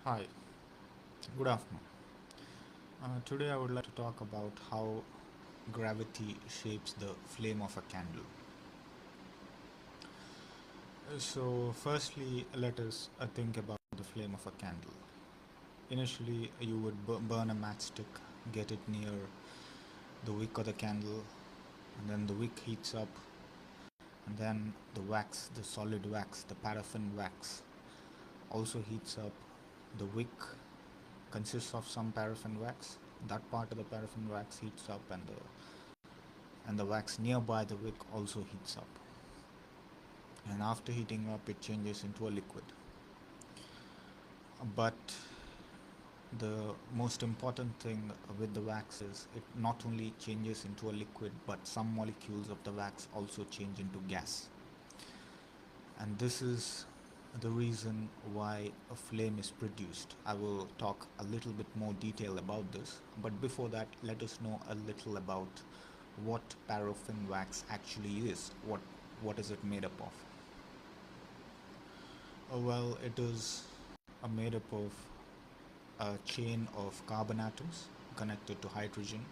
Hi, good afternoon. Today I would like to talk about how gravity shapes the flame of a candle. Firstly, let us think about the flame of a candle. Initially, you would burn a matchstick, get it near the wick of the candle, and then the wick heats up, and then the wax, the solid wax, the paraffin wax, also heats up. The wick consists of some paraffin wax. That part of the paraffin wax heats up, and the wax nearby the wick also heats up. And after heating up, it changes into a liquid. But the most important thing with the wax is it not only changes into a liquid, but some molecules of the wax also change into gas. And this is the reason why a flame is produced. I will talk a little bit more detail about this, but before that, let us know a little about what paraffin wax actually is. What is it made up of? Well, it is made up of a chain of carbon atoms connected to hydrogen.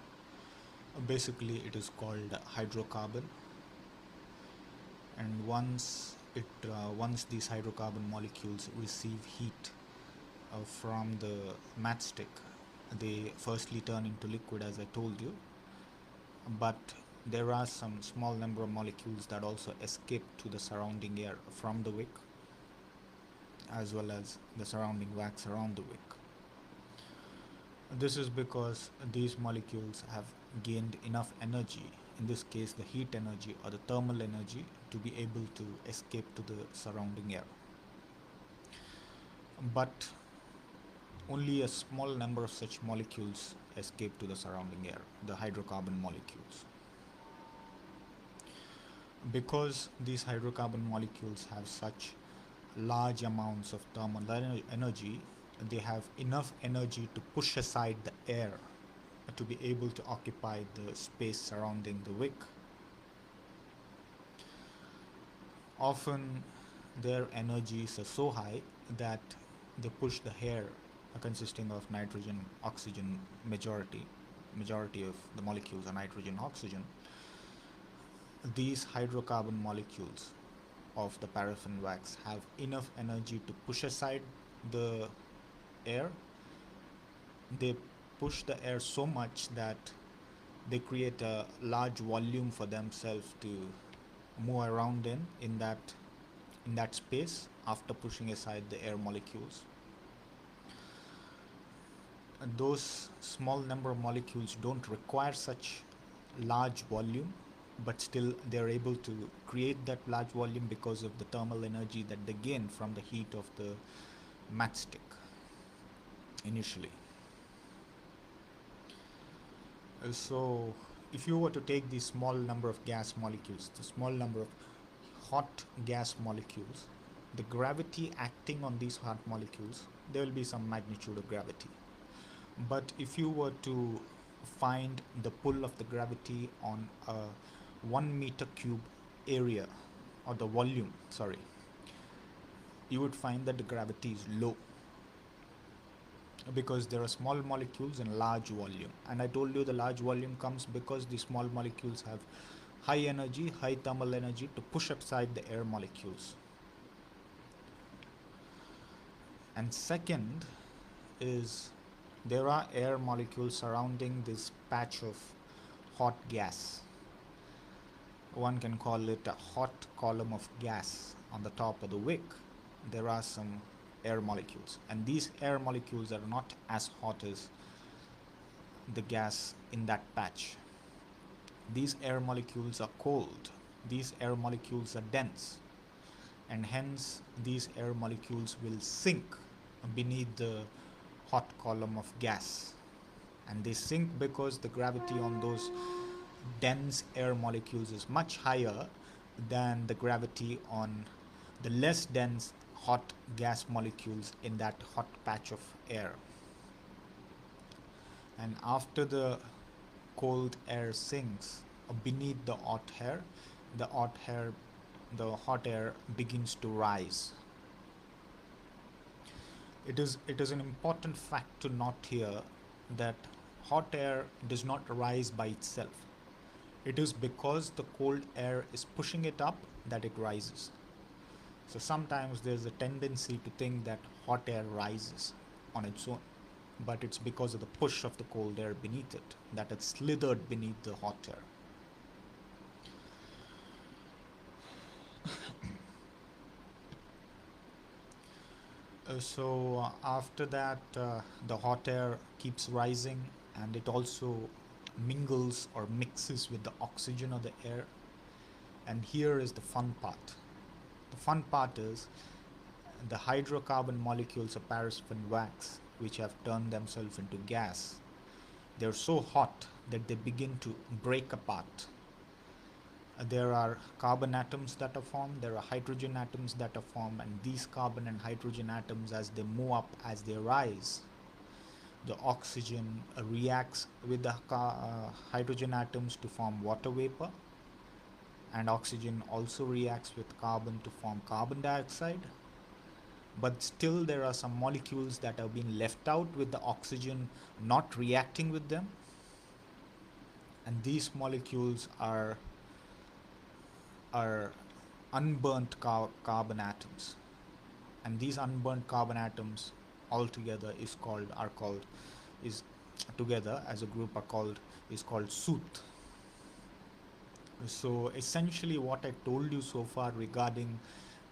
Basically, it is called hydrocarbon, and once these hydrocarbon molecules receive heat from the matchstick, they firstly turn into liquid, as I told you. But there are some small number of molecules that also escape to the surrounding air from the wick, as well as the surrounding wax around the wick. This is because these molecules have gained enough energy, in this case the heat energy or the thermal energy, to be able to escape to the surrounding air. But only a small number of such molecules escape to the surrounding air, the hydrocarbon molecules. Because these hydrocarbon molecules have such large amounts of thermal energy, they have enough energy to push aside the air to be able to occupy the space surrounding the wick. Often their energies are so high that they push the air, consisting of nitrogen, oxygen, majority of the molecules are nitrogen, oxygen. These hydrocarbon molecules of the paraffin wax have enough energy to push aside the air. They push the air so much that they create a large volume for themselves to move around in that space after pushing aside the air molecules. And those small number of molecules don't require such large volume, but still they're able to create that large volume because of the thermal energy that they gain from the heat of the matchstick initially. So if you were to take the small number of gas molecules, the small number of hot gas molecules, the gravity acting on these hot molecules, there will be some magnitude of gravity. But if you were to find the pull of the gravity on a 1 meter cube area, or the volume, sorry, you would find that the gravity is low because there are small molecules and large volume. And I told you the large volume comes because the small molecules have high energy, high thermal energy to push aside the air molecules. And second is there are air molecules surrounding this patch of hot gas. One can call it a hot column of gas on the top of the wick. There are some air molecules, and these air molecules are not as hot as the gas in that patch. These air molecules are cold. These air molecules are dense, and hence these air molecules will sink beneath the hot column of gas. And they sink because the gravity on those dense air molecules is much higher than the gravity on the less dense hot gas molecules in that hot patch of air. And after the cold air sinks beneath the hot air begins to rise. It is an important fact to note here that hot air does not rise by itself. It is because the cold air is pushing it up that it rises. So sometimes there's a tendency to think that hot air rises on its own, but it's because of the push of the cold air beneath it that it's slithered beneath the hot air. After that, the hot air keeps rising, and it also mingles or mixes with the oxygen of the air. And here is the fun part. The fun part is the hydrocarbon molecules of paraffin wax, which have turned themselves into gas, they're so hot that they begin to break apart. There are carbon atoms that are formed, there are hydrogen atoms that are formed, and these carbon and hydrogen atoms, as they move up, as they rise, the oxygen reacts with the hydrogen atoms to form water vapor, and oxygen also reacts with carbon to form carbon dioxide. But still, there are some molecules that have been left out with the oxygen not reacting with them, and these molecules are unburnt carbon atoms, and these unburnt carbon atoms altogether are called is together as a group are called is called soot. So essentially what I told you so far regarding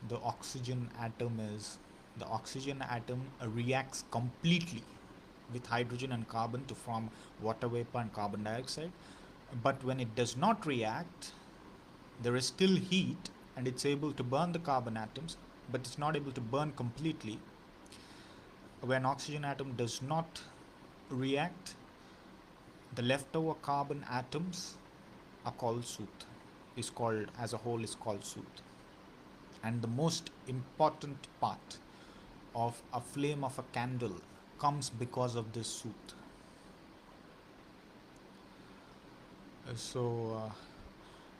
the oxygen atom is the oxygen atom reacts completely with hydrogen and carbon to form water vapor and carbon dioxide, but when it does not react, there is still heat and it's able to burn the carbon atoms, but it's not able to burn completely. When oxygen atom does not react, the leftover carbon atoms are called soot, is called as a whole is called soot. And the most important part of a flame of a candle comes because of this soot.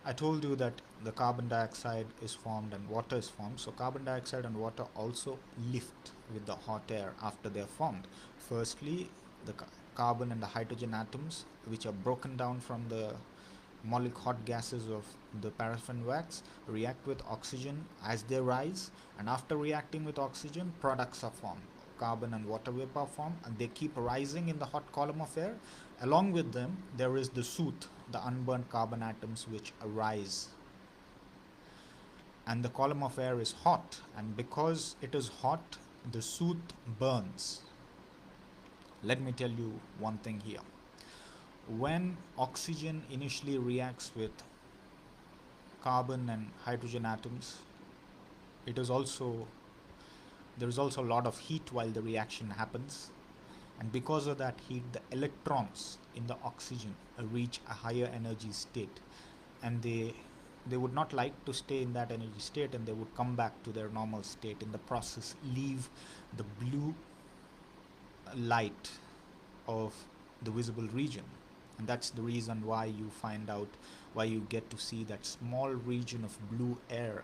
I told you that the carbon dioxide is formed and water is formed. So carbon dioxide and water also lift with the hot air after they are formed. Firstly, the carbon and the hydrogen atoms, which are broken down from the hot gases of the paraffin wax, react with oxygen as they rise, and after reacting with oxygen, products are formed. Carbon and water vapor form, and they keep rising in the hot column of air. Along with them, there is the soot, the unburnt carbon atoms which arise. And the column of air is hot, and because it is hot, the soot burns. Let me tell you one thing here. When oxygen initially reacts with carbon and hydrogen atoms, it is also there is also a lot of heat while the reaction happens, and because of that heat, the electrons in the oxygen reach a higher energy state, and they would not like to stay in that energy state, and they would come back to their normal state. In the process, leave the blue light of the visible region, and that's the reason why you get to see that small region of blue air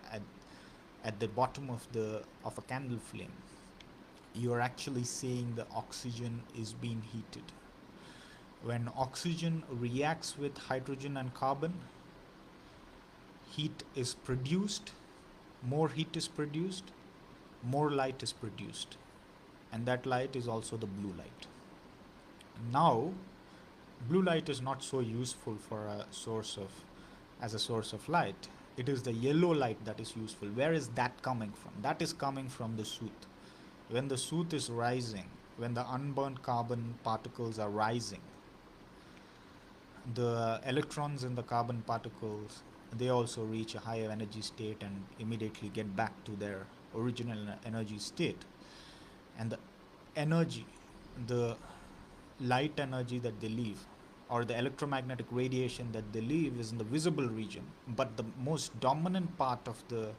at the bottom of a candle flame. You're actually seeing the oxygen is being heated. When oxygen reacts with hydrogen and carbon, heat is produced, more heat is produced, more light is produced, and that light is also the blue light. Now, blue light is not so useful as a source of light. It is the yellow light that is useful. Where is that coming from? That is coming from the soot. When the soot is rising, when the unburnt carbon particles are rising, the electrons in the carbon particles, they also reach a higher energy state and immediately get back to their original energy state. And the energy, the light energy that they leave, or the electromagnetic radiation that they leave, is in the visible region, but the most dominant part of the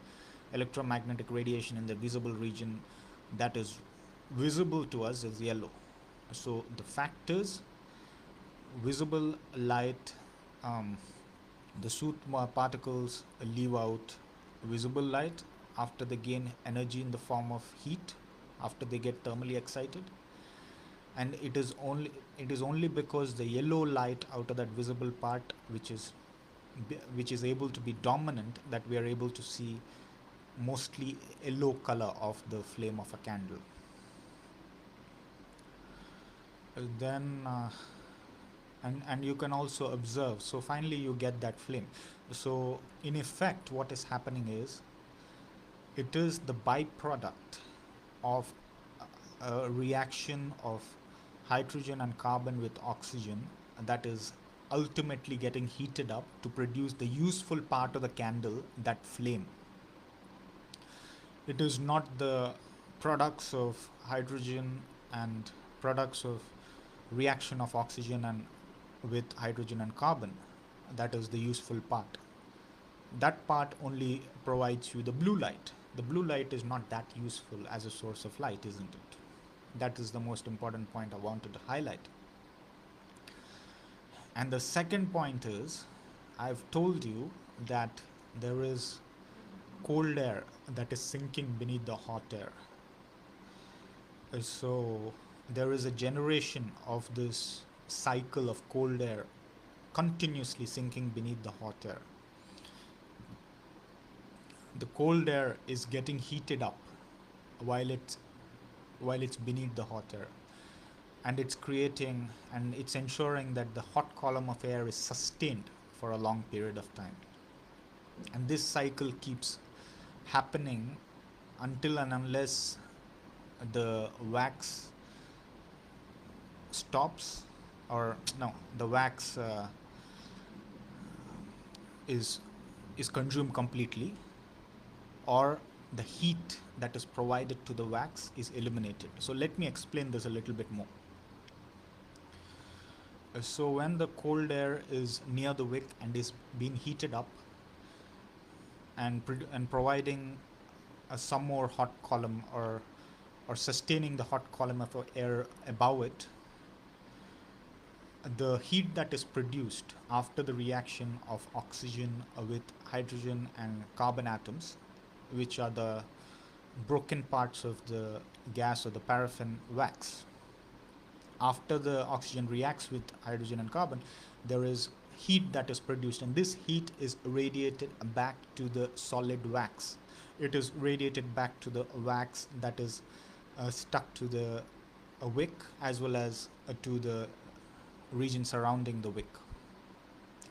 electromagnetic radiation in the visible region that is visible to us is yellow. So the factors, visible light, the soot particles leave out visible light after they gain energy in the form of heat, after they get thermally excited. And it is only because the yellow light out of that visible part, which is able to be dominant, that we are able to see mostly yellow color of the flame of a candle. Then and you can also observe, so finally you get that flame. So in effect what is happening is, it is the byproduct of a reaction of hydrogen and carbon with oxygen that is ultimately getting heated up to produce the useful part of the candle, that flame. It is not the products of hydrogen and products of reaction of oxygen and with hydrogen and carbon that is the useful part. That part only provides you the blue light. The blue light is not that useful as a source of light, isn't it? That is the most important point I wanted to highlight. And the second point is, I've told you that there is cold air that is sinking beneath the hot air. So there is a generation of this cycle of cold air continuously sinking beneath the hot air. The cold air is getting heated up while it's beneath the hot air, and it's ensuring that the hot column of air is sustained for a long period of time. And this cycle keeps happening until and unless the wax stops, or no, the wax is consumed completely, or the heat that is provided to the wax is eliminated. So let me explain this a little bit more. So when the cold air is near the wick and is being heated up and providing some more hot column, or sustaining the hot column of air above it, the heat that is produced after the reaction of oxygen with hydrogen and carbon atoms, which are the broken parts of the gas or the paraffin wax, after the oxygen reacts with hydrogen and carbon, there is heat that is produced, and this heat is radiated back to the solid wax. It is radiated back to the wax that is stuck to the wick, as well as to the region surrounding the wick.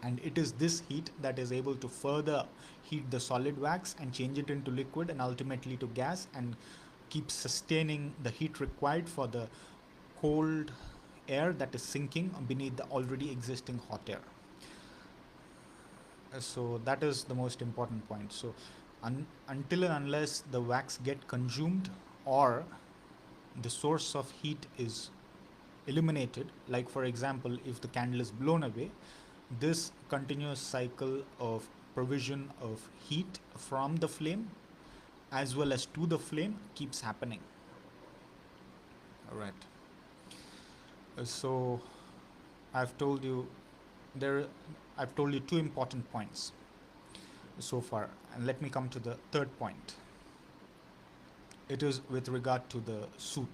And it is this heat that is able to further heat the solid wax and change it into liquid and ultimately to gas, and keep sustaining the heat required for the cold air that is sinking beneath the already existing hot air. So that is the most important point. So until and unless the wax get consumed, or the source of heat is eliminated, like for example if the candle is blown away, this continuous cycle of provision of heat from the flame as well as to the flame keeps happening. All right. So I've told you there I've told you two important points so far, and let me come to the third point. It is with regard to the soot.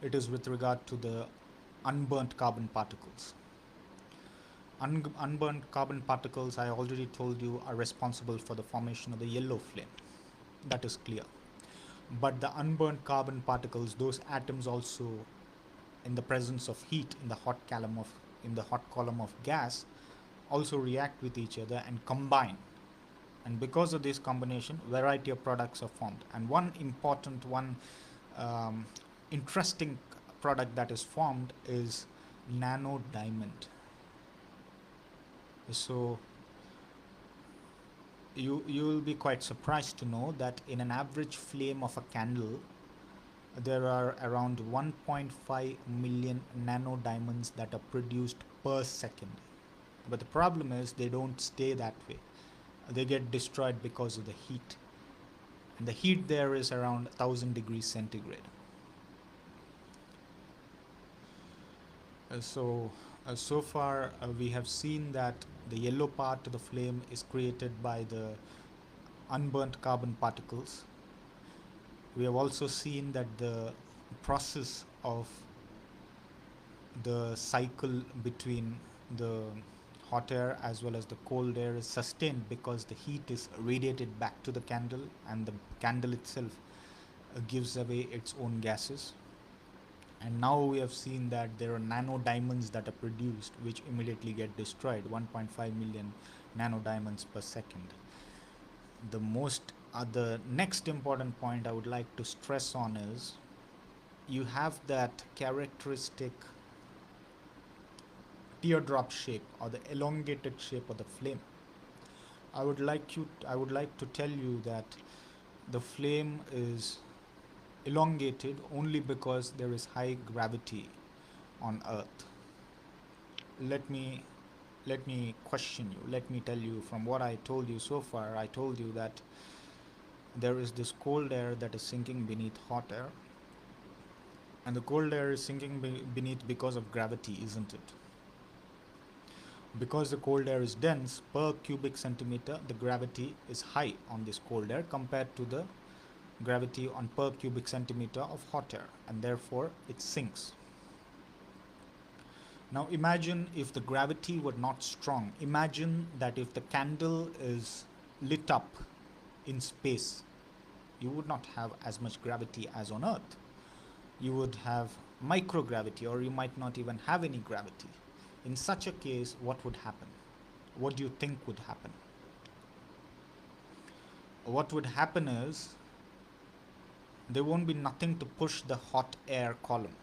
It is with regard to the unburnt carbon particles. Unburnt carbon particles, I already told you, are responsible for the formation of the yellow flame. That is clear. But the unburnt carbon particles, those atoms also, in the presence of heat in the hot column of gas, also react with each other and combine. And because of this combination, variety of products are formed. And one interesting product that is formed is nano diamond. So you will be quite surprised to know that in an average flame of a candle, there are around 1.5 million nano diamonds that are produced per second. But the problem is they don't stay that way. They get destroyed because of the heat. And the heat there is around 1000 degrees centigrade. So far we have seen that the yellow part of the flame is created by the unburnt carbon particles, We have also seen that the process of the cycle between the hot air as well as the cold air is sustained because the heat is radiated back to the candle, and the candle itself gives away its own gases. And now we have seen that there are nano diamonds that are produced which immediately get destroyed, 1.5 million nano diamonds per second. The next important point I would like to stress on is you have that characteristic teardrop shape or the elongated shape of the flame. I would like to tell you that the flame is elongated only because there is high gravity on earth. Let me question you. Let me tell you from what I told you so far. I told you that there is this cold air that is sinking beneath hot air, and the cold air is sinking beneath because of gravity, isn't it? Because the cold air is dense, per cubic centimeter the gravity is high on this cold air compared to the gravity on per cubic centimeter of hot air, and therefore it sinks. Now imagine if the gravity were not strong. Imagine that if the candle is lit up in space, you would not have as much gravity as on earth. You would have microgravity, or you might not even have any gravity. In such a case, what would happen? What do you think would happen? What would happen is there won't be nothing to push the hot air column.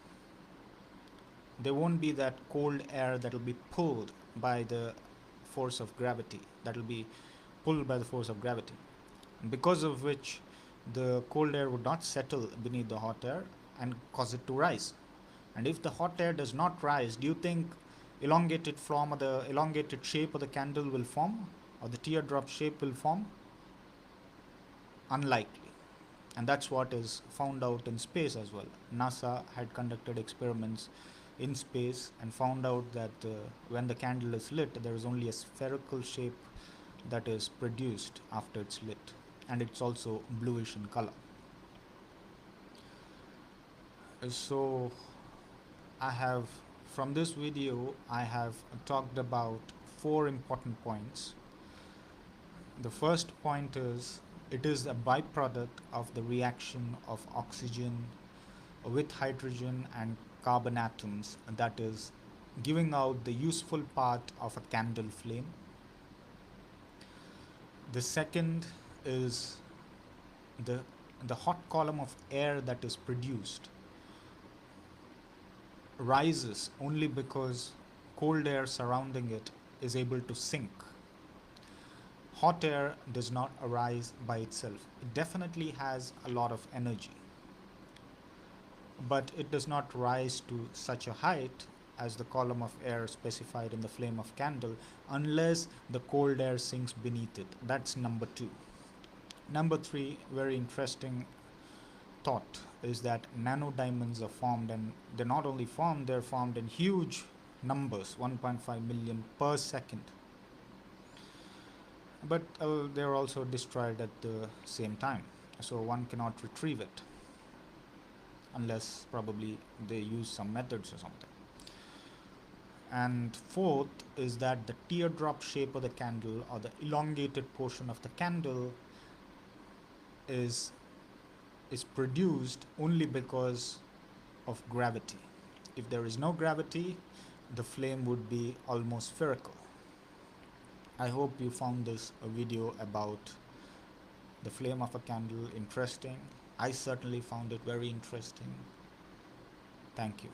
There won't be that cold air that will be pulled by the force of gravity, that will be pulled by the force of gravity, because of which the cold air would not settle beneath the hot air and cause it to rise. And if the hot air does not rise, do you think elongated form or the elongated shape of the candle will form, or the teardrop shape will form? Unlikely. And that's what is found out in space as well. NASA had conducted experiments in space and found out that when the candle is lit, there is only a spherical shape that is produced after it's lit, and it's also bluish in color. So I have, from this video, I have talked about 4 important points. The first point is it is a byproduct of the reaction of oxygen with hydrogen and carbon atoms that is giving out the useful part of a candle flame. The second is the hot column of air that is produced rises only because cold air surrounding it is able to sink. Hot air does not arise by itself. It definitely has a lot of energy, but it does not rise to such a height as the column of air specified in the flame of candle unless the cold air sinks beneath it. That's number 2. Number 3, very interesting thought, is that nano diamonds are formed, and they're not only formed, they're formed in huge numbers, 1.5 million per second. But they're also destroyed at the same time, so one cannot retrieve it unless probably they use some methods or something. And fourth is that the teardrop shape of the candle, or the elongated portion of the candle, is produced only because of gravity. If there is no gravity, the flame would be almost spherical. I hope you found this video about the flame of a candle interesting. I certainly found it very interesting. Thank you.